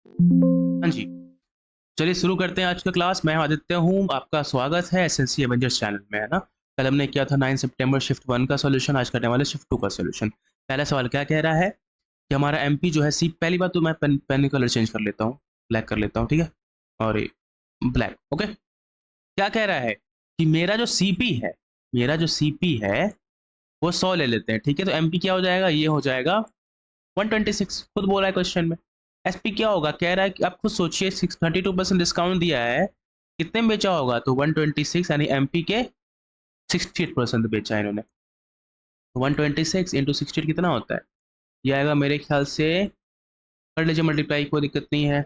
हाँ जी, चलिए शुरू करते हैं आज का क्लास। मैं आदित्य हूँ, आपका स्वागत है एसएनसी एवेंजर्स चैनल में, है ना। कल हमने किया था 9 सितंबर शिफ्ट 1 का सॉल्यूशन, आज करने वाले शिफ्ट 2 का सॉल्यूशन। पहला सवाल क्या कह रहा है कि हमारा एमपी जो है सी, पहली बात तो मैं पेन कलर चेंज कर लेता हूँ, ब्लैक कर लेता हूँ, ठीक है। और ब्लैक, ओके। क्या कह रहा है कि मेरा जो सीपी है वो 100 ले लेते हैं, ठीक है। तो एमपी क्या हो जाएगा, ये हो जाएगा 126, खुद बोला है क्वेश्चन में। एसपी क्या होगा, कह रहा है कि आप खुद सोचिए, 32% डिस्काउंट दिया है, कितने में बेचा होगा, तो 126, यानी एमपी के 68% बेचा है इन्होंने। 126 इंटू 68 कितना होता है, ये आएगा मेरे ख्याल से, कर लीजिए मल्टीप्लाई, कोई दिक्कत नहीं है।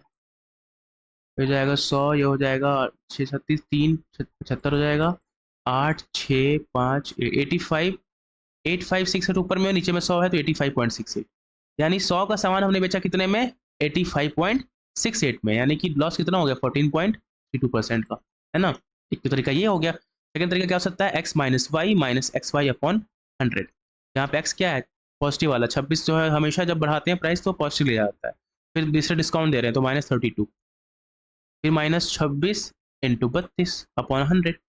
हो जाएगा 100, ये हो जाएगा 6 37 3 75 हो जाएगा, 8 6 5 85, 8568 ऊपर में, नीचे में 100 है तो 85.68, यानी 100 का सामान हमने बेचा कितने में, 85.68 में, यानी कि लॉस कितना हो गया, 14.32% का, है ना। एक तो तरीका ये हो गया। सेकंड तरीका क्या हो सकता है, x - y - xy/100, यहाँ पे x क्या है, पॉजिटिव वाला 26 जो है, हमेशा जब बढ़ाते हैं प्राइस तो पॉजिटिव ले जाता है। फिर दूसरा डिस्काउंट दे रहे हैं तो -32, फिर -26 इंटू 32/100,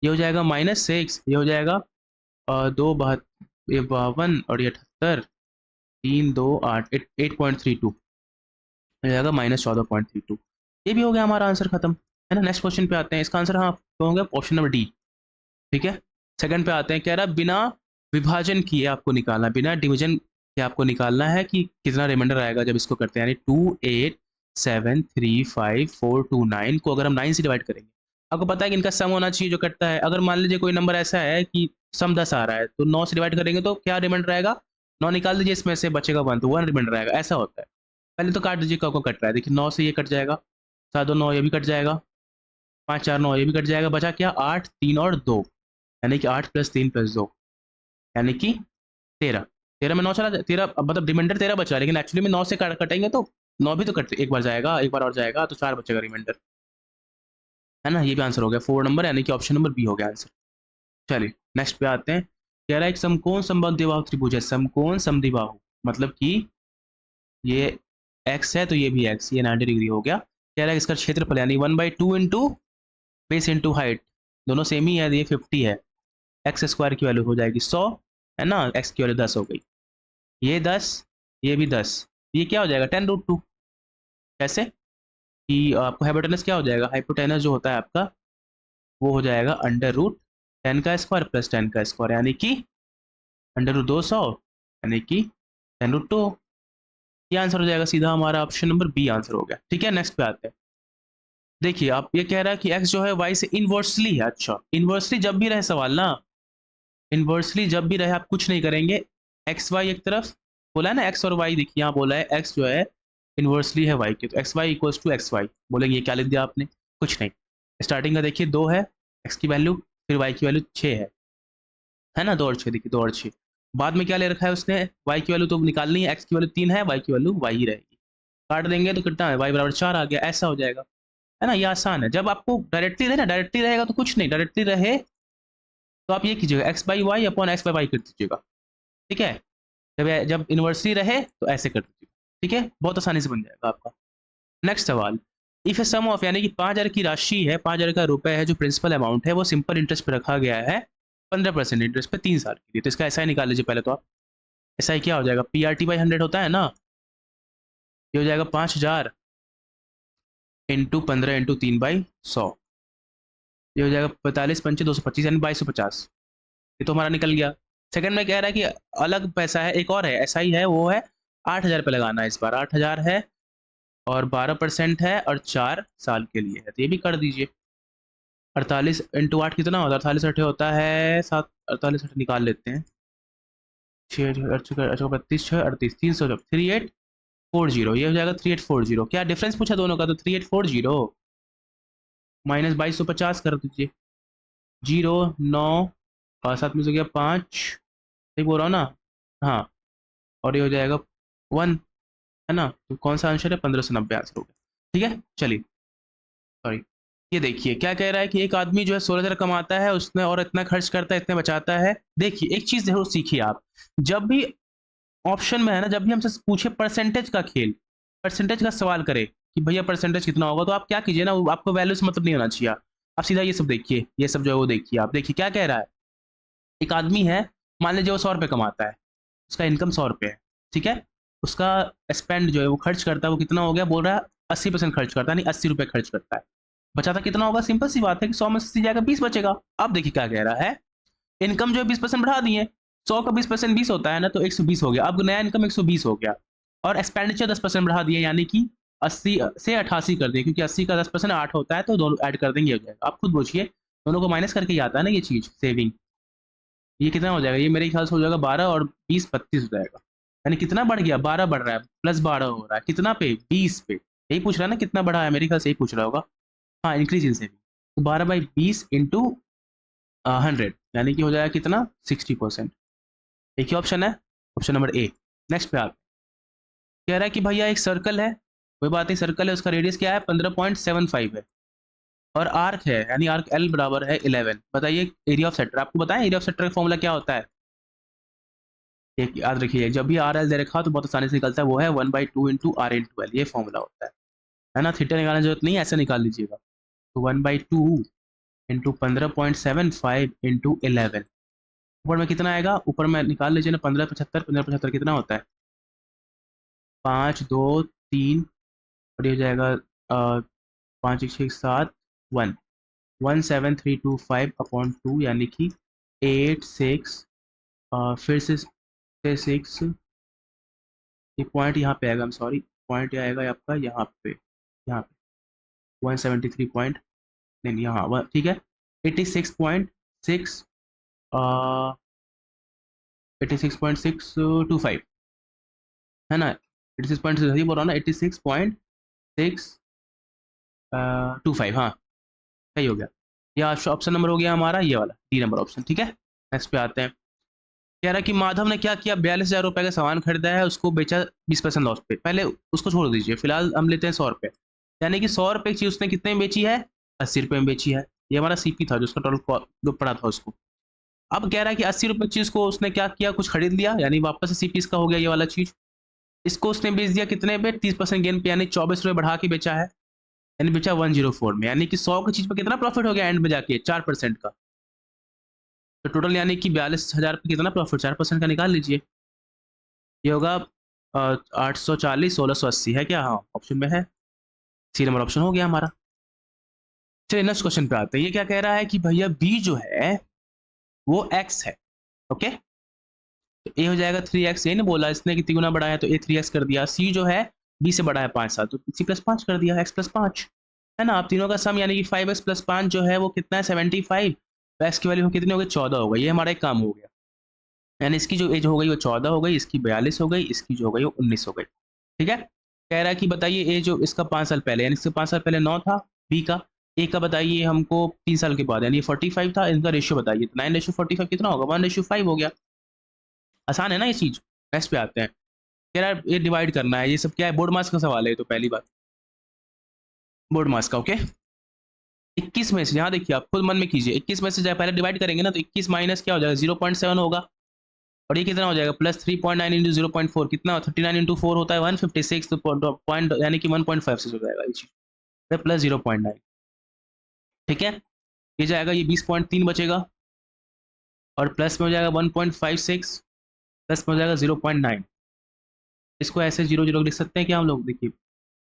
ये हो जाएगा -6, ये हो जाएगा दो ये 52 और ये 78, 3 2 8, 8.32 हो जाएगा, -14.32। ये भी हो गया हमारा आंसर खत्म, है ना। नेक्स्ट क्वेश्चन पे आते हैं, इसका आंसर हाँ तो हो गया ऑप्शन नंबर डी, ठीक है। सेकंड पे आते हैं, कह रहा है बिना विभाजन किए आपको निकालना, बिना डिवीजन के आपको निकालना है कि कितना रिमाइंडर आएगा जब इसको करते हैं, यानी 2 8 7 3 5 4 2 9 को अगर हम 9 से डिवाइड करेंगे, आपको पता है कि इनका सम होना चाहिए जो कटता है। अगर मान लीजिए कोई नंबर ऐसा है कि सम 10 आ रहा है, तो 9 से डिवाइड करेंगे तो क्या रिमाइंडर आएगा, 9 निकाल दीजिए, इसमें से बचेगा 1, तो 1 रिमाइंडर आएगा, ऐसा होता है। पहले तो काट दीजिए, कब कट रहा है, देखिए 9 से ये कट जाएगा, 7 2 9 ये भी कट जाएगा, 5 4 9 ये भी कट जाएगा, बचा क्या, 8 3 और 2, यानी कि 8 + 3 + 2, यानी कि 13। 13 में 9 चला जाए, 13 मतलब रिमाइंडर 13 बचा, लेकिन एक्चुअली में 9 से कटेंगे तो 9 भी तो कट एक बार जाएगा, एक बार और जाएगा, तो 4 बचेगा रिमाइंडर, है ना। ये भी आंसर हो गया 4 नंबर, यानी कि ऑप्शन नंबर बी हो गया आंसर। चलिए नेक्स्ट पे आते हैं, कह रहा है एक समकोण समद्विबाहु त्रिभुज है, समकोण समद्विबाहु मतलब कि ये x है तो ये भी x, ये 90 डिग्री हो गया। कह रहा है इसका क्षेत्रफल यानी 1/2 इंटू बेस इंटू हाइट, दोनों सेम ही है, ये 50 है, एक्स स्क्वायर की वैल्यू हो जाएगी 100, है ना, x की वैल्यू 10 हो गई, ये 10, ये भी 10, ये क्या हो जाएगा 10√2। कैसे कि आपको हाइपोटेनस क्या हो जाएगा, हाइपोटेनस जो होता है आपका वो हो जाएगा √10 का स्क्वायर प्लस 10 का स्क्वायर, यानी कि √200, यानी कि 10√2। ये आंसर हो जाएगा सीधा हमारा ऑप्शन नंबर बी आंसर हो गया, ठीक है। नेक्स्ट पे आते हैं, देखिए आप ये कह रहा है कि x जो है y से इनवर्सली है। अच्छा, इनवर्सली जब भी रहे सवाल ना, इनवर्सली जब भी रहे आप कुछ नहीं करेंगे, एक्स वाई एक तरफ बोला है ना, एक्स और वाई, देखिए यहाँ बोला है एक्स जो है इनवर्सली है वाई के, तो X Y equals to X Y, बोलेंगे ये क्या लिख दिया आपने, कुछ नहीं। स्टार्टिंग का देखिए 2 है एक्स की वैल्यू, फिर वाई की वैल्यू 6 है ना, 2 और 6, देखिए 2 और 6, बाद में क्या ले रखा है उसने, वाई की वैल्यू तो निकालनी है, एक्स की वैल्यू 3 है, वाई की वैल्यू वाई ही रहेगी, काट देंगे तो कितना है, वाई बराबर 4 आ गया, ऐसा हो जाएगा, है ना। ये आसान है, जब आपको डायरेक्टली रहे ना, डायरेक्टली रहेगा तो कुछ नहीं, डायरेक्टली रहे तो आप ये कीजिएगा x/y/x/y कर दीजिएगा, ठीक है। जब जब इन्वर्सली रहे तो ऐसे कर दीजिएगा, ठीक है, बहुत आसानी से बन जाएगा आपका। नेक्स्ट सवाल, इफ ए सम ऑफ, यानी कि 5,000 की राशि है, 5,000 का रुपए है, जो प्रिंसिपल अमाउंट है वो सिंपल इंटरेस्ट पे रखा गया है, 15% इंटरेस्ट पे 3 साल के लिए, तो इसका एसआई निकाल लीजिए पहले तो आप। एसआई क्या हो जाएगा, PRT/100 होता है ना, ये हो जाएगा 5,000 इंटू 15 इंटू 3/100, ये हो जाएगा 45 पंचे 225, यानी 2250, ये तो हमारा निकल गया। सेकंड में कह रहा है कि अलग पैसा है, एक और है एसआई है, वो है 8,000 पे लगाना है, इस बार 8,000 है और 12% है और 4 साल के लिए है, तो ये भी कर दीजिए। 48 इंटू 8 कितना होता है, 48 8 होता है 7, 48 8 निकाल लेते हैं, 6 32 6 38 300 3840, ये हो जाएगा 3840। क्या डिफरेंस पूछा दोनों का, तो 3840 माइनस 2250 कर दीजिए, 0 9 और 7 में से गया 5, सही बोल रहा हूँ ना, हाँ, और ये हो जाएगा 1, है ना, तो कौन सा आंसर है, 1590 आंसर हो गया, ठीक है। चलिए सॉरी, ये देखिए क्या कह रहा है कि एक आदमी जो है 16,000 कमाता है, उसने और इतना खर्च करता है, इतने बचाता है। देखिए एक चीज जरूर सीखिए आप, जब भी ऑप्शन में है ना, जब भी हमसे पूछे परसेंटेज का खेल, परसेंटेज का सवाल करे, कि भैया परसेंटेज कितना होगा, तो आप क्या कीजिए ना, आपको वैल्यू से मतलब नहीं होना चाहिए, आप सीधा ये सब देखिए, ये सब जो है वो देखिए, आप देखिए क्या कह रहा है। एक आदमी है, मान लीजिए वो 100 रुपये कमाता है, उसका इनकम 100 रुपये है, ठीक है। उसका स्पेंड जो है वो खर्च करता है, वो कितना हो गया, बोल रहा है 80% खर्च करता है, नहीं 80 रुपये खर्च करता है। बचाता कितना होगा, सिंपल सी बात है कि 100 में से 80 जाएगा, 20 बचेगा। अब देखिए क्या कह रहा है, इनकम जो है 20% बढ़ा दिए, 100 का 20% 20 होता है ना, तो 120 हो गया। अब नया इनकम 120 हो गया, और एक्सपेंडिचर 10% बढ़ा दिए, यानी कि 80 से 88 कर दिए, क्योंकि 80 का 10% 8 होता है, तो दोनों ऐड कर देंगे हो जाएगा। आप खुद पूछिए, दोनों को माइनस करके ही आता है ना ये चीज़, सेविंग। ये कितना हो जाएगा, ये मेरे ख्याल से हो जाएगा 12 और 20 32 हो जाएगा, यानी कितना बढ़ गया, 12 बढ़ रहा है, प्लस 12 हो रहा है, कितना पे, 20 पे। यही पूछ रहा है ना कितना बढ़ा है, मेरे ख्याल से यही पूछ रहा होगा। हाँ, इंक्रीज इन सेविंग, तो 12/20 इंटू 100, यानी कि हो जाएगा कितना, 60%। एक ही ऑप्शन है, ऑप्शन नंबर ए। नेक्स्ट पे आप, कह रहा है कि भैया एक सर्कल है, कोई बात नहीं, सर्कल है, उसका रेडियस क्या है, 15.75 है, और आर्क है, यानी आर्क एल बराबर है 11। बताइए एरिया ऑफ सेक्टर, आपको बताएं एरिया ऑफ सेक्टर का फॉर्मूला क्या होता है। एक याद रखिए, जब भी आर एल दे रखा हो तो बहुत आसानी से निकलता है, वो है 1/2 इंटू आर इंटू एल, ये फॉर्मूला होता है ना। थीटा निकालने की जरूरत नहीं है, ऐसे निकाल लीजिएगा। तो 1/2 इंटू 15.75 इंटू 11, ऊपर में कितना आएगा, ऊपर में निकाल लीजिए ना, 15/75, 15/75 कितना होता है, 5 2 3, और ये हो जाएगा 5 1 6 7 1, 17325/2, यानी कि 8 6, फिर से 6, ये पॉइंट यहाँ पे आएगा, I'm सॉरी, पॉइंट ये आएगा आपका यहाँ पे 173 पॉइंट, नहीं यहाँ, ठीक है, 86.6, 86.625 है ना, 86.6 बोल रहा हूँ ना, 86.625, हाँ सही हो गया। ये ऑप्शन नंबर हो गया हमारा, ये वाला डी नंबर ऑप्शन, ठीक है। नेक्स्ट पे आते हैं, कह रहा है कि माधव ने क्या किया, 42,000 रुपए का सामान खरीदा है, उसको बेचा 20% लॉस पे। पहले उसको छोड़ दीजिए, फिलहाल हम लेते हैं 100 रुपये, यानी कि 100 रुपये की चीज उसने कितने में बेची है, 80 रुपये में बेची है। ये हमारा सीपी था, जो उसका टोटल जो पड़ा था उसको। अब कह रहा है कि 80 रुपये की चीज को उसने क्या किया, कुछ खरीद लिया, यानी वापस से सीपी इसका हो गया ये वाला चीज। इसको उसने बेच दिया कितने पे, 30% गेन पे, यानी 24 रुपये बढ़ा के बेचा है, यानी बेचा 104 में, यानी कि 100 की चीज पर कितना प्रॉफिट हो गया एंड में जाके, 4% का। तो टोटल यानी कि 42,000 पे कितना प्रॉफिट, 4% का निकाल लीजिए, ये होगा 840, 1680 है क्या, हाँ ऑप्शन में है, सी नंबर ऑप्शन हो गया हमारा। चलिए नेक्स्ट क्वेश्चन पे आते हैं, ये क्या कह रहा है कि भैया बी जो है वो x है, ओके, तो ए हो जाएगा 3x, ये नहीं बोला इसने कितनी गुना बढ़ाया, तो ए 3x कर दिया। सी जो है बी से बड़ा है 5 7, तो सी +5 कर दिया, x +5 है ना। आप तीनों का सम यानी कि 5x + 5 जो है वो कितना है, 75, तो x की वैल्यू कितनी हो गई, 14 हो गई। ये हमारा एक काम हो गया, यानी इसकी जो एज हो गई वो 14 हो गई, इसकी 42 हो गई, इसकी जो हो गई वो 19 हो गई, ठीक है। कह रहा है कि बताइए ए जो इसका 5 साल पहले, यानी इससे 5 साल पहले 9 था, बी का, ए का बताइए हमको 3 साल के बाद, यानी 45 था, इनका रेशियो बताइए, 9:45 कितना होगा, 1:5 हो गया। आसान है ना ये चीज। नेक्स्ट पे आते हैं, कह रहा है ये डिवाइड करना है, ये सब क्या है, बोर्ड मास का सवाल है, तो पहली बात बोर्ड मास का, ओके। 21 में से, यहाँ देखिए आप खुद मन में कीजिए, 21 में से जब पहले डिवाइड करेंगे ना, तो 21 माइनस क्या हो जाएगा, 0.7 होगा, और ये कितना हो जाएगा, +3.9 इंटू 0.4 कितना, 39 इंटू 4 होता है 156, तो पॉइंट यानी कि 1.5 से हो जाएगा ये चीज, प्लस 0.9, ठीक है। ये जाएगा, ये 20.3 बचेगा, और प्लस में हो जाएगा 1.56, प्लस में हो जाएगा 0.9, इसको ऐसे 0 0 लिख सकते हैं क्या हम लोग, देखिए।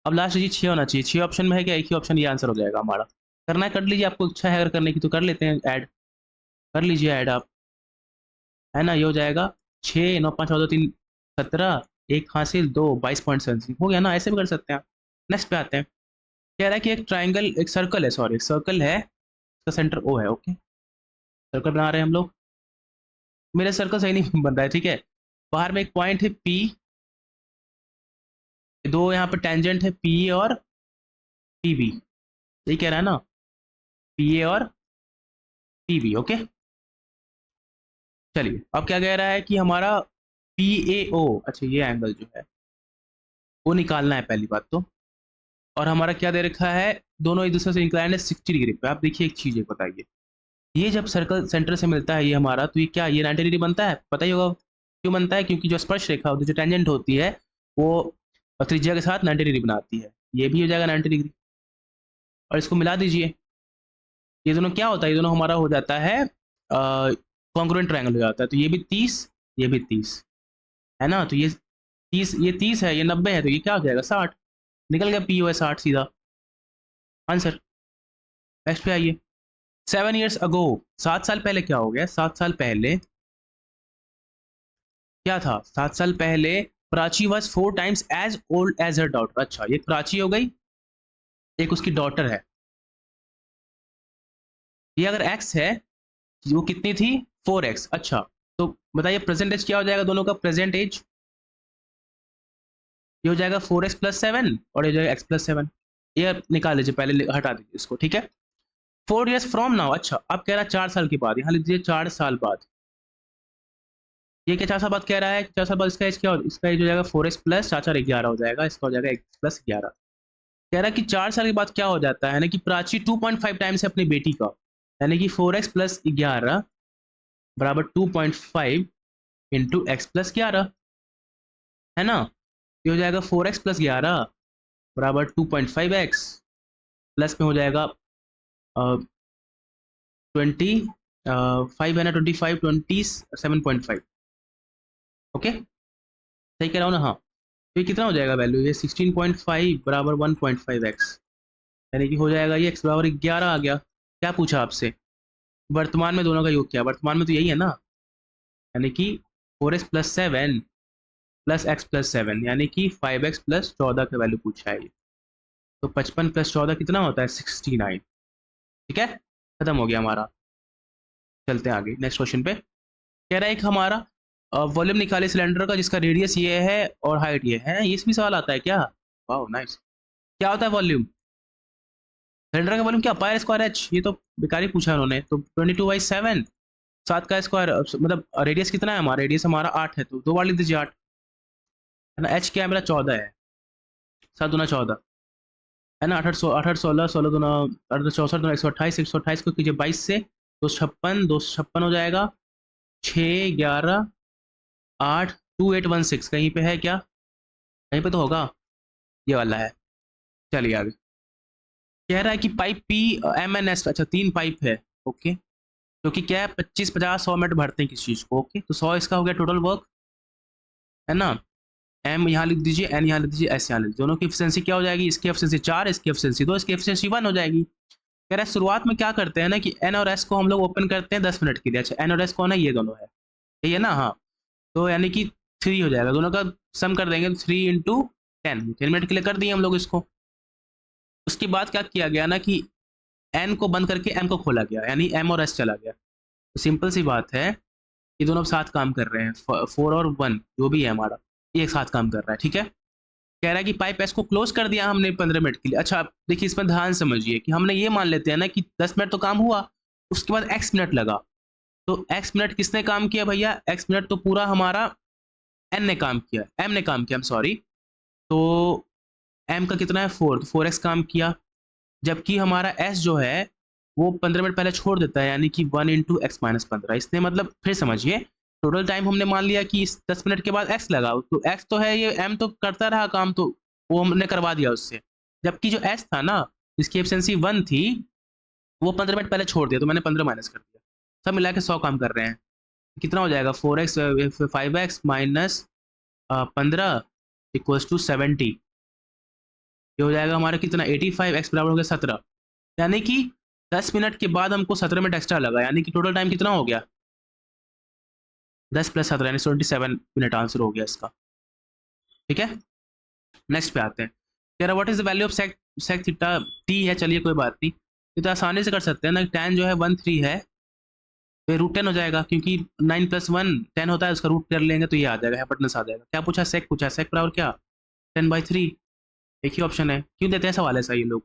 अब लास्ट चीज 6 होना चाहिए, 6 ऑप्शन में है क्या, एक ही ऑप्शन, ये आंसर हो जाएगा हमारा। करना है कर लीजिए, आपको इच्छा है अगर करने की तो कर लेते हैं ऐड, कर लीजिए ऐड आप, है ना। ये हो जाएगा 6 9 5 2 3 17, एक हासिल 2 22.76 हो गया ना, ऐसे भी कर सकते हैं। नेक्स्ट पे आते हैं, कह रहा है कि एक ट्राइंगल, एक सर्कल है, सॉरी एक सर्कल है, इसका सेंटर ओ है, ओके, सर्कल बना रहे हैं हम लोग। मेरा सर्कल सही नहीं बन रहा है, ठीक है। बाहर में एक पॉइंट है पी, दो यहाँ पे टेंजेंट है पी ए और पी बी, यही कह रहा है ना, पी ए और पी बी, ओके। चलिए अब क्या कह रहा है कि हमारा पी ए ओ, अच्छा ये एंगल जो है वो निकालना है पहली बात तो, और हमारा क्या दे रखा है, दोनों एक दूसरे से इंक्लाइंड है 60 डिग्री पे। आप देखिए एक चीज है, बताइए, ये जब सर्कल सेंटर से मिलता है ये हमारा, तो ये क्या, ये 90 डिग्री बनता है, पता ही होगा क्यों बनता है, क्योंकि जो स्पर्श रेखा होती है, जो टेंजेंट होती है, वो त्रिज्या के साथ 90 डिग्री बनाती है। ये भी हो जाएगा 90 डिग्री, और इसको मिला दीजिए। ये दोनों क्या होता है, ये दोनों हमारा हो जाता है कॉन्ग्रुएंट ट्रायंगल हो जाता है। तो ये भी 30, ये भी 30 है ना। तो ये 30 है, ये 90 है, तो ये क्या हो जाएगा 60। निकल गया पी ओ है 60 सीधा आंसर। नेक्स्ट पे आइए। 7 years अगो, 7 साल पहले क्या हो गया, 7 साल पहले क्या था, 7 साल पहले Prachi was 4 times as old as her daughter. अच्छा, ये प्राची हो गई, एक उसकी डॉटर है। ये अगर एक्स है, वो कितनी थी, 4x। अच्छा, तो बताइए प्रेजेंट एज क्या हो जाएगा दोनों का, प्रेजेंट एज ये हो जाएगा 4x+7 और ये हो जाएगा x+7। ये निकाल लीजिए, पहले हटा दीजिए इसको, ठीक है। 4 years फ्रॉम नाउ। अच्छा, अब कह रहा है 4 साल के बाद, यहाँ लिख दीजिए 4 साल बाद। ये क्या 4 साल बाद कह रहा है, 4 साल बाद इसका एज क्या हो, इसका एज हो जाएगा 4x प्लस 4 4 11 हो जाएगा, इसका हो जाएगा x+11। कह रहा है कि 4 साल के बाद क्या हो जाता है ना, कि प्राची 2.5 टाइम्स है अपनी बेटी का, यानी कि 4x+11 बराबर 2.5 इंटू x+11 है ना। ये हो जाएगा 4x+11 बराबर 2.5x, प्लस में हो जाएगा 25 है ना, 25 27.5। ओके, सही कह रहा हूँ ना। हाँ, तो ये कितना हो जाएगा वैल्यू, ये 16.5 बराबर 1.5x, यानी कि हो जाएगा ये x बराबर 11 आ गया। क्या पूछा आपसे, वर्तमान में दोनों का योग क्या, वर्तमान में तो यही है ना, यानी कि 4x+7 प्लस x+7 यानी कि 5x+14 का वैल्यू पूछा है। तो 55+14 कितना होता है, 69। ठीक है, खत्म हो गया हमारा। चलते हैं आगे नेक्स्ट क्वेश्चन पे। कह रहा है एक हमारा वॉल्यूम निकाले सिलेंडर का जिसका रेडियस ये है और हाइट ये है। ये इसमें सवाल आता है क्या, वाह नाइस। क्या होता है वॉल्यूम, सिलेंडर का वॉल्यूम क्या, पाई स्क्वायर एच। ये तो बेकार ही पूछा उन्होंने। तो 22/7, 7 का स्क्वायर, मतलब रेडियस कितना है हमारा, रेडियस हमारा 8 है, तो 2 बार लिख दीजिए 8 है ना। एच क्या है मेरा, 14 है, 7 दूना 14 है ना। 8 8 16 16 दूना 8 64 दूना 128, 128 को कीजिए 22 से, 256 256 हो जाएगा, 6 11 8 2816 कहीं पे है क्या, कहीं पे तो होगा, ये वाला है। चलिए आगे। कह रहा है कि pipe P M N S, अच्छा 3 पाइप है। ओके, जो कि क्या है 25 50 100 मिनट भरते हैं किसी चीज को। ओके, तो 100 इसका हो गया टोटल वर्क है ना। एम यहाँ लिख दीजिए, एन यहाँ लिख दीजिए, एस यहाँ लिख दीजिए। दोनों की एफिशिएंसी क्या हो जाएगी, इसकी एफिशिएंसी 4, इसकी एफिशिएंसी 2, इसकी एफिशिएंसी 1 हो जाएगी। कह रहा है शुरुआत में क्या करते हैं ना कि एन और एस को हम लोग ओपन करते हैं 10 मिनट के लिए। अच्छा, एन और एस कौन है, ये दोनों है, यही है ना। हाँ, तो यानी कि 3 हो जाएगा, दोनों का सम कर देंगे, 3 इंटू 10 मिनट के लिए कर दिए हम लोग इसको। उसके बाद क्या किया गया ना कि एन को बंद करके एम को खोला गया, यानी एम और एस चला गया। तो सिंपल सी बात है, ये दोनों साथ काम कर रहे हैं, 4 और 1 जो भी है हमारा, ये एक साथ काम कर रहा है। ठीक है, कह रहा है कि पाइप एस को क्लोज कर दिया हमने 15 मिनट के लिए। अच्छा, देखिए इसमें ध्यान समझिए कि हमने ये मान लेते हैं ना कि 10 मिनट तो काम हुआ, उसके बाद एक्स मिनट लगा। तो एक्स मिनट किसने काम किया भैया, एक्स मिनट तो पूरा हमारा एन ने काम किया, एम ने काम किया, I'm सॉरी। तो एम का कितना है 4, तो 4x काम किया। जबकि हमारा एस जो है वो 15 मिनट पहले छोड़ देता है, यानी कि 1 इंटू एक्स माइनस 15। इसने मतलब फिर समझिए, टोटल टाइम हमने मान लिया कि इस 10 मिनट के बाद एक्स लगा, तो एक्स तो है, ये एम तो करता रहा काम, तो वो हमने करवा दिया उससे। जबकि जो एस था ना, जिसकी एफिशिएंसी 1 थी, वो 15 मिनट पहले छोड़ दिया, तो मैंने 15 माइनस कर दिया। सब मिला के 100 काम कर रहे हैं। कितना हो जाएगा, 4x 5x minus 15 equals to 70। ये हो जाएगा हमारा कितना, 85, एक्स बराबर हो गया 17। यानी कि 10 मिनट के बाद हमको 17 मिनट एक्स्ट्रा लगा, यानी कि टोटल टाइम कितना हो गया, 10 + 17 यानी 27 मिनट आंसर हो गया इसका। ठीक है, नेक्स्ट पे आते हैं। कह रहा what is the value of sec sec theta T है। चलिए कोई बात नहीं, ये तो आसानी से कर सकते हैं ना। tan जो है 1/3 है, तो √10 हो जाएगा, क्योंकि 9 + 1 10 होता है, उसका रूट कर लेंगे तो ये आ जाएगा, हाइपोटेनस आ जाएगा। क्या पूछा, सेक पूछा, सेक बराबर क्या, 10/3। एक ही ऑप्शन है, क्यों देते हैं सवाल ऐसा ये लोग।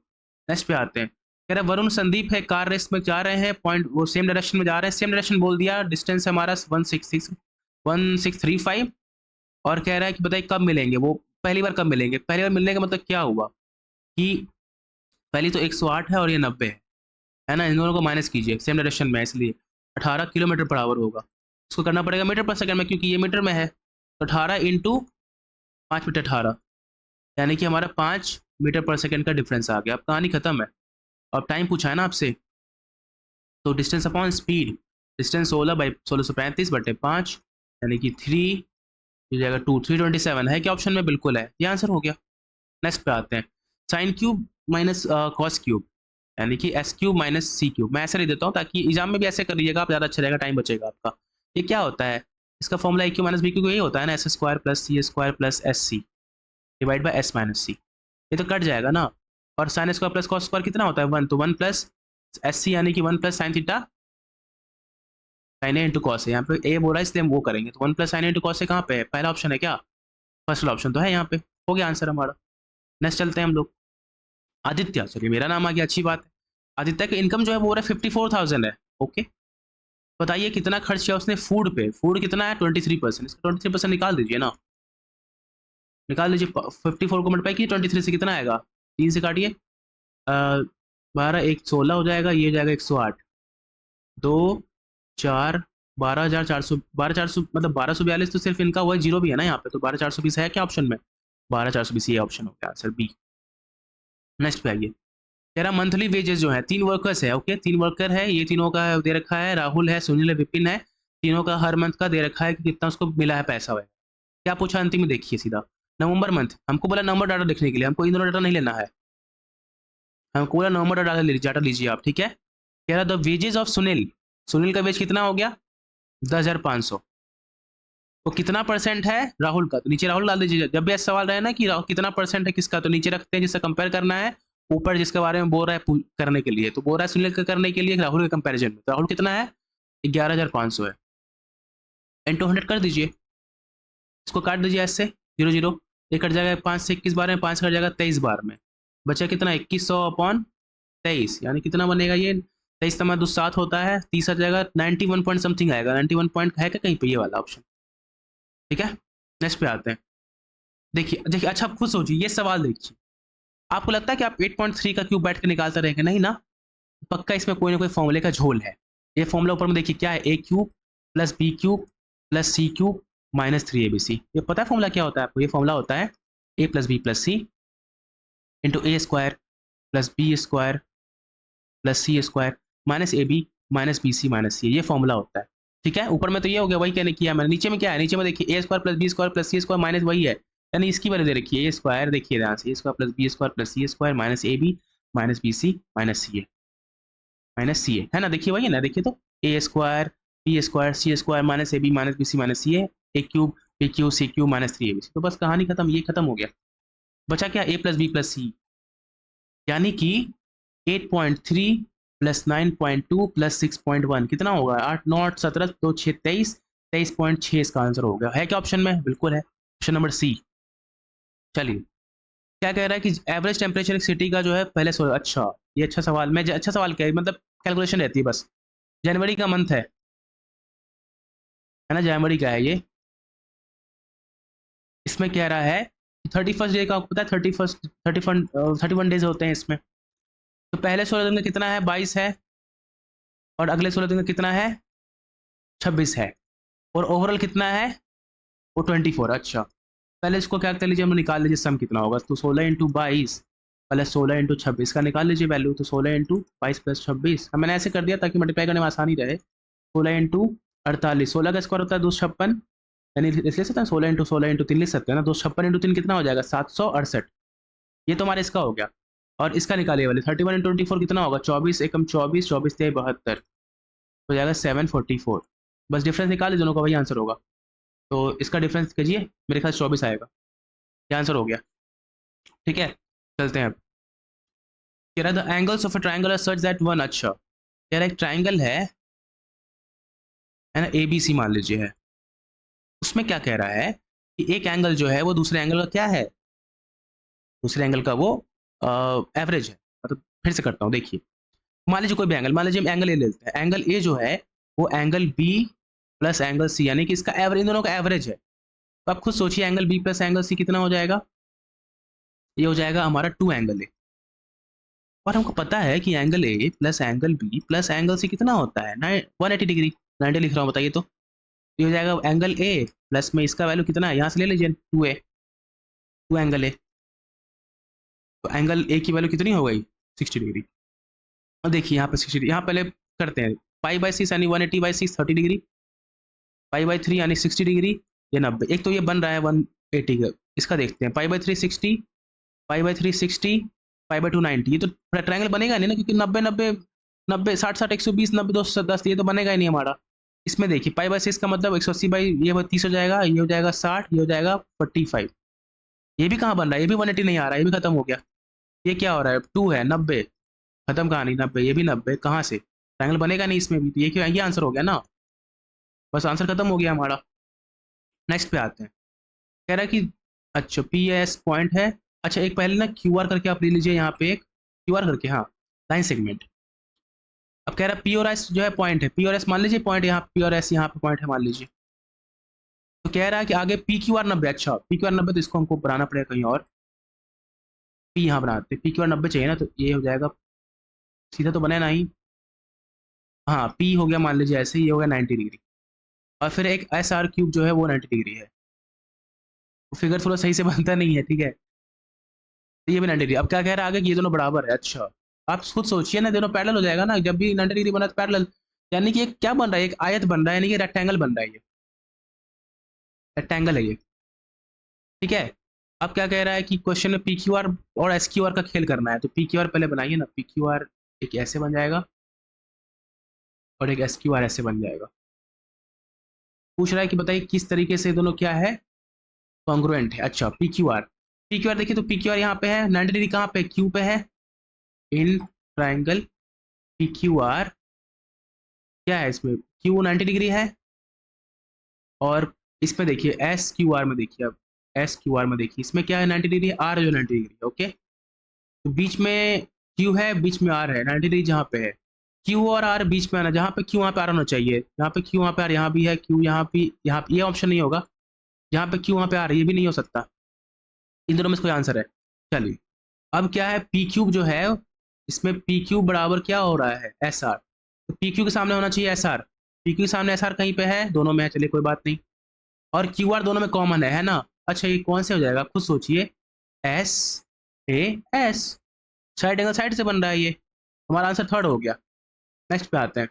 नेक्स्ट पे आते हैं। कह रहा है वरुण संदीप है, कार रेस में जा रहे हैं, पॉइंट वो सेम डायरेक्शन में जा रहे हैं, सेम डायरेक्शन बोल दिया, डिस्टेंस है हमारा 1635। और कह रहा है कि बताइए कब मिलेंगे, वो पहली बार कब मिलेंगे। पहली बार मिलने का मतलब क्या हुआ कि पहली तो 108 है और ये 90 है ना, इन दोनों को माइनस कीजिए, सेम डायरेक्शन में है, इसलिए 18 किलोमीटर पर आवर होगा। उसको करना पड़ेगा मीटर पर सेकंड में, क्योंकि ये मीटर में है। तो 18 इंटू 5 मीटर 18, यानी कि हमारा 5 मीटर पर सेकंड का डिफरेंस आ गया, अब कहानी खत्म है। अब टाइम पूछा है ना आपसे, तो डिस्टेंस अपॉन स्पीड, डिस्टेंस 16/1635 यानी कि 3 हो जाएगा 2 327 है क्या ऑप्शन में? बिल्कुल है, ये आंसर हो गया। नेक्स्ट पे आते हैं, sine cube minus cos cube यानी कि एस क्यूब माइनस सी क्यूब। मैं ऐसे नहीं देता हूँ ताकि एग्जाम में भी ऐसे कर लीजिएगा आप, ज़्यादा अच्छा रहेगा, टाइम बचेगा आपका। ये क्या होता है? इसका formula A cube minus B cube यही होता है ना, S square plus C square plus S C divide by S minus C. ये तो कट जाएगा ना, और sine square plus cos square कितना होता है? 1, तो 1 प्लस एस सी यानी कि 1 प्लस साइन थीटा साइन ए इंटू कॉस है। यहाँ पे ए बोला इसलिए हम वो करेंगे, तो 1 प्लस साइन ए इंटू कॉस है कहाँ पे है? पहला ऑप्शन है क्या? फर्स्ट ऑप्शन तो है यहाँ पे, हो गया आंसर हमारा। नेक्स्ट चलते हैं हम लोग, आदित्य, चलिए मेरा नाम आ गया, अच्छी बात है। आदित्य का इनकम जो है वो हो रहा है 54,000 है, ओके। बताइए कितना खर्च किया उसने फूड पे, फूड कितना है? 23%, इसका 23% निकाल दीजिए ना, निकाल लीजिए। 54 को मल्टीप्लाई कीजिए 23 से, कितना आएगा? 3 से काटिए, 12 1 16 हो जाएगा, ये हो जाएगा 108, 2 4 12,400, 12,400 मतलब 1242 तो सिर्फ इनका हुआ है, जीरो भी है ना यहाँ पे, तो 12,420 है क्या ऑप्शन में? 12,420 ये ऑप्शन हो गया आंसर बी। नेक्स्ट पे आइए, तेरा मंथली वेजेस जो है, 3 वर्कर्स है, ओके, 3 वर्कर है, ये तीनों का दे रखा है, राहुल है, सुनील है, विपिन है, तीनों का हर मंथ का दे रखा है कि कितना उसको मिला है पैसा वगैरह। क्या पूछा अंतिम में? देखिए सीधा, नवंबर मंथ, हमको बोला नंबर डाटा लिखने के लिए, हमको इन दोनों डाटा नहीं लेना है, हमको बोला नवंबर डाटा लीजिए आप, ठीक है। कह रहा the wages of Sunil, Sunil का वेज कितना हो गया? 10,500। तो कितना परसेंट है राहुल का? तो नीचे राहुल डाल दीजिए। जब भी ऐसा सवाल रहे ना कि कितना परसेंट है किसका, तो नीचे रखते हैं जिससे कंपेयर करना है, ऊपर जिसके बारे में बोल रहा है करने के लिए, तो बोल रहा है सुनील का करने के लिए राहुल के कंपैरिजन में। तो राहुल कितना है? 11,500 है, इंटू 100 कर दीजिए, इसको काट दीजिए ऐसे, 0 0, ये कट जाएगा 5 से 21 बार में, 5 कट जाएगा 23 बार में, बचा कितना? 2100 अपॉन 23, यानी कितना बनेगा ये? 23 तमा 2 7 होता है, 30 आ जाएगा, 91 पॉइंट समथिंग आएगा, 91 पॉइंट है क्या कहीं पे? ये वाला ऑप्शन, ठीक है। नेक्स्ट पे आते हैं, देखिए देखिए, अच्छा आप खुद सोचिए, ये सवाल देखिए, आपको लगता है कि आप 8.3 का क्यूब बैठ के निकालते रहेंगे? नहीं ना, पक्का इसमें कोई ना कोई फॉर्मूले का झोल है। ये फॉर्मूला ऊपर में देखिए क्या है, A cube plus B cube plus C cube minus 3abc। ये पता है फॉर्मूला क्या होता है आपको? ये फॉर्मूला होता है A plus B plus C into A square plus B square plus C square minus A B minus B C minus C, ये फॉर्मूला होता है, ठीक है। ऊपर में तो ये हो गया, वही कहने किया मैंने। नीचे में क्या है? नीचे में देखिए A square plus B square plus C square minus वही है, यानी इसकी वैल्यू दे रखी है ए स्क्वायर, देखिए ध्यान से, A square plus B square plus C square minus A B minus B C minus C A minus C A, है ना? देखिए वही है ना, देखिए तो A square B square C square minus A B minus B C minus C A cube B cube C cube minus 3abc। तो बस कहानी खत्म, ये खत्म हो गया। बचा क्या? ए प्लस बी प्लस सी, यानी कि 8.3 प्लस 9.2 प्लस 6.1 कितना होगा? 8 9 8 17 2 6 23, 23.6 इसका आंसर हो गया। है क्या ऑप्शन में? बिल्कुल है, ऑप्शन नंबर सी। चलिए, क्या कह रहा है कि एवरेज टेम्परेचर एक सिटी का जो है पहले अच्छा, ये अच्छा सवाल, मैं अच्छा सवाल क्या है, मतलब कैलकुलेशन रहती है बस। जनवरी का मंथ है ना, जनवरी का है ये। इसमें कह रहा है 31st डे का, आपको पता है 31 डेज होते हैं इसमें। तो पहले 16 दिन का कितना है? 22 है, और अगले 16 दिन का कितना है? 26 है, और ओवरऑल कितना है? वो 24। अच्छा, पहले इसको क्या कर लीजिए, हम निकाल लीजिए सम कितना होगा। तो 16 इंटू 22 प्लस 16 इंटू 26 का निकाल लीजिए वैल्यू, तो 16 इंटू 22 प्लस 26, मैंने ऐसे कर दिया ताकि मल्टीप्लाई करने में आसानी रहे। 16 इंटू 48, 16 का स्क्वायर होता है 256, यानी लिख सकते हैं 16 इंटू 3 लिख सकते हैं ना, 256 इंटू 3 कितना हो जाएगा? 768। ये तो हमारा इसका हो गया, और इसका निकालिए वाले 31 इंटू 24 कितना होगा? 24 एकम 24, 24 तेईस 72 हो जाएगा 744। बस डिफरेंस निकाल लीजिए दोनों का, वही आंसर होगा। तो इसका डिफरेंस कीजिए, मेरे ख्याल 24 आएगा, ये आंसर हो गया, ठीक है। चलते हैं अब, कह रहा है the angles of a triangle are such that one, अच्छा कह रहा है एक ट्रायंगल है ना, ए बी सी मान लीजिए है, उसमें क्या कह रहा है कि एक एंगल जो है वो दूसरे एंगल का क्या है? दूसरे एंगल का वो एवरेज है। मतलब फिर से करता हूँ, देखिए, मान लीजिए कोई भी एंगल, मान लीजिए हम एंगल ए ले लेते हैं, एंगल ए जो है वो angle B plus angle C, यानी कि इसका एवरेज, इन दोनों का एवरेज है। तो आप खुद सोचिए angle B plus angle C कितना हो जाएगा? ये हो जाएगा हमारा 2 एंगल ए, और हमको पता है कि angle A plus angle B plus angle C कितना होता है? 180 डिग्री, 90 लिख रहा हूँ, बताइए तो। ये हो जाएगा एंगल ए प्लस में इसका वैल्यू कितना है, यहाँ से ले लीजिए 2a, 2 एंगल ए, तो एंगल ए की वैल्यू कितनी हो गई 60 डिग्री। और देखिए यहाँ पे 60 डिग्री, यहाँ पहले करते हैं पाई बाई 6 यानी 180 बाई 6 30 डिग्री, पाई बाई 3 यानी 60 डिग्री, ये 90। एक तो ये बन रहा है 180 का, इसका देखते हैं pi by 3 60, pi by 3 60, pi by 2 90। ये तो ट्रायंगल बनेगा नहीं ना, क्योंकि 90 90 90 60 60 120 90 210 ये तो बनेगा ही नहीं हमारा। इसमें देखिए पाई बाई 6 का मतलब 180 बाई ये 30 हो जाएगा, ये हो जाएगा 60, ये हो जाएगा 45। ये भी कहाँ बन रहा है, ये भी 180 नहीं आ रहा है, ये भी खत्म हो गया। ये क्या हो रहा है 2 है 90, खत्म कहानी 90, ये भी 90 कहाँ से, ट्रायंगल बनेगा नहीं इसमें भी। तो ये क्या, ये आंसर हो गया ना, बस आंसर खत्म हो गया हमारा। नेक्स्ट पे आते हैं, कह रहा है कि अच्छा पी एस पॉइंट है। अच्छा एक पहले ना क्यू आर करके आप ले लीजिए, यहाँ पे एक क्यू आर करके, हाँ लाइन सेगमेंट। अब कह रहा है पी और एस जो है पॉइंट है, पी और एस मान लीजिए पॉइंट, यहाँ पी और एस यहाँ पे पॉइंट है मान लीजिए। तो कह रहा है कि आगे पी क्यू आर 90, अच्छा पी क्यू आर 90 तो इसको हमको बनाना पड़ेगा कहीं और, पी यहाँ बनाते, पी क्यू आर 90 चाहिए ना, तो ये हो जाएगा, सीधा तो बने ना ही, हाँ पी हो गया मान लीजिए ऐसे, ही होगा 90 डिग्री, और फिर एक एस आर क्यूब जो है वो 90 डिग्री है। तो फिगर थोड़ा सही से बनता नहीं है, ठीक है। तो ये भी 90 डिग्री। अब क्या कह रहा है आगे कि ये दोनों बराबर है। अच्छा आप खुद सोचिए ना, दोनों पैरेलल हो जाएगा ना, जब भी 90 डिग्री बना तो पैरेलल, यानी कि एक क्या बन रहा है, एक आयत बन रहा है, यानी कि रेक्टेंगल बन रहा है, ये रेक्टेंगल है ये, ठीक है। अब क्या कह रहा है कि क्वेश्चन में पी क्यू आर और एस क्यू आर का खेल करना है, तो पी क्यू आर पहले बनाइए ना, पी क्यू आर एक ऐसे बन जाएगा और एक एस क्यू आर ऐसे बन जाएगा। पूछ रहा है कि बताइए किस तरीके से दोनों क्या है, कॉन्ग्रुएंट है। अच्छा P Q R, P Q R देखिए, तो पी क्यू आर यहाँ पे है 90 डिग्री, कहाँ पे क्यू पे है, in triangle P Q R क्या है, इसमें क्यू 90 डिग्री है, और इसमें देखिए एस क्यू आर में देखिए, अब एस क्यू आर में देखिए इसमें क्या है 90 डिग्री, आर है जो 90 डिग्री है, ओके। तो बीच में क्यू है, बीच में आर है, 90 डिग्री जहाँ पे है, क्यू और आर बीच में आना, जहाँ पे क्यू वहाँ पे आर होना चाहिए, यहाँ पे क्यू वहाँ पे आर, यहाँ भी है क्यू, यहाँ पे, यहाँ पे ये ऑप्शन नहीं होगा, यहाँ पे क्यू वहाँ पे आर, ये भी नहीं हो सकता, इन दोनों में से कोई आंसर है। चलिए अब क्या है, पी क्यूब जो है, इसमें पी क्यूब बराबर क्या हो रहा है एस आर, तो पी क्यू के सामने होना चाहिए एस आर, पी क्यू के सामने एस आर कहीं पे है, दोनों में है, चलिए कोई बात नहीं, और क्यू आर दोनों में कॉमन है ना। अच्छा ये कौन से हो जाएगा, खुद सोचिए, S A S, side angle side से बन रहा है ये, हमारा आंसर थर्ड हो गया। नेक्स्ट पे आते हैं,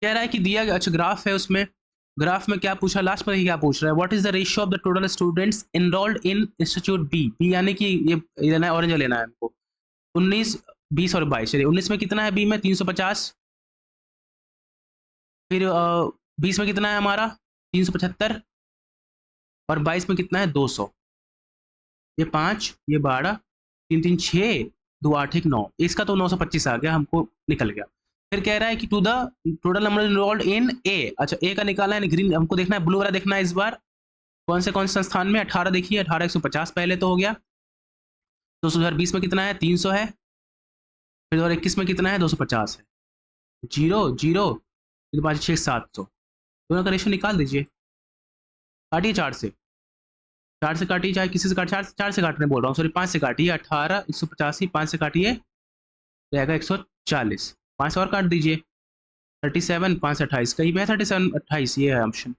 कह रहा है कि दिया गया, अच्छा ग्राफ है, उसमें ग्राफ में क्या पूछा लास्ट में, क्या पूछ रहा है, what is the ratio of the total students enrolled in institute B, B यानी कि ये लेना है, ऑरेंज लेना है हमको, 19 20 और 22। चलिए 19 में कितना है बी में 350, फिर 20 में कितना है हमारा 375, और 22 में कितना है 200, ये 5 ये 12 3 3 6 2 8 1 9, इसका तो 925 आ गया, हमको निकल गया। फिर कह रहा है कि to the total number enrolled in A, अच्छा ए का निकाला है, ग्रीन हमको देखना है, ब्लू वाला देखना है इस बार, कौन से संस्थान में, 18 देखिए, 18 150 पहले तो हो गया, 2020 में कितना है 300 है, फिर 2021 में कितना है 250 है, जीरो जीरो, फिर 5 6 700, दोनों का रेशियो निकाल दीजिए, काटिए 4 से, 4 से काटिए, चाहे किसी से काट, 4 से काटने बोल रहा हूँ, सॉरी 5 से काटिए, 18 185 5 से काटिए रहेगा 140, 5 और काट दीजिए 37 5 28, कहीं पे 37 28, ये है ऑप्शन।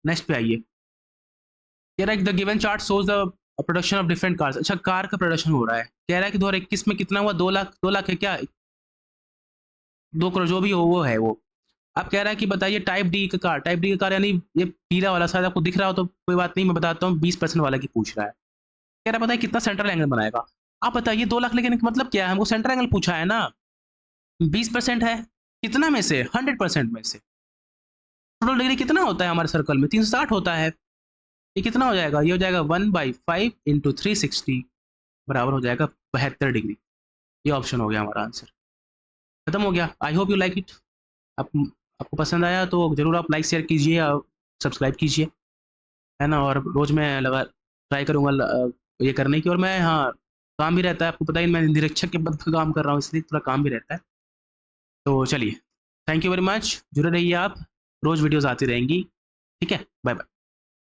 नेक्स्ट पे आइए, कह रहा है the given chart shows the production of different cars, अच्छा कार का प्रोडक्शन हो रहा है, कह रहा है कि 2021 में कितना हुआ, 2 लाख है क्या, 2 करोड़ जो भी हो वो है वो। अब कह रहा है कि बताइए टाइप डी का कार, टाइप डी का कार यानी ये पीला वाला, शायद आपको दिख रहा हो तो कोई बात नहीं, मैं बताता हूँ, 20% वाला की पूछ रहा है, कह रहा है बताइए कितना सेंट्रल एंगल बनाएगा। आप बताइए 2 लाख लेकिन मतलब क्या है, हमको सेंट्रल एंगल पूछा है ना, 20% है, कितना में से 100% में से, टोटल डिग्री कितना होता है हमारे सर्कल में 360 होता है, ये कितना हो जाएगा, ये हो जाएगा 1/5 इंटू 360 बराबर हो जाएगा 72 डिग्री, ये ऑप्शन हो गया हमारा आंसर, खत्म हो गया। I hope you like it, आप आपको पसंद आया तो ज़रूर आप लाइक शेयर कीजिए और सब्सक्राइब कीजिए, है ना, और रोज़ मैं लगा ट्राई करूँगा ये करने की, और मैं हाँ काम भी रहता है, आपको पता ही मैं निरीक्षक के पद पर काम कर रहा हूँ, इसलिए थोड़ा काम भी रहता है। तो चलिए थैंक यू वेरी मच, जुड़े रहिए आप, रोज़ वीडियोज़ आती रहेंगी, ठीक है, बाय बाय।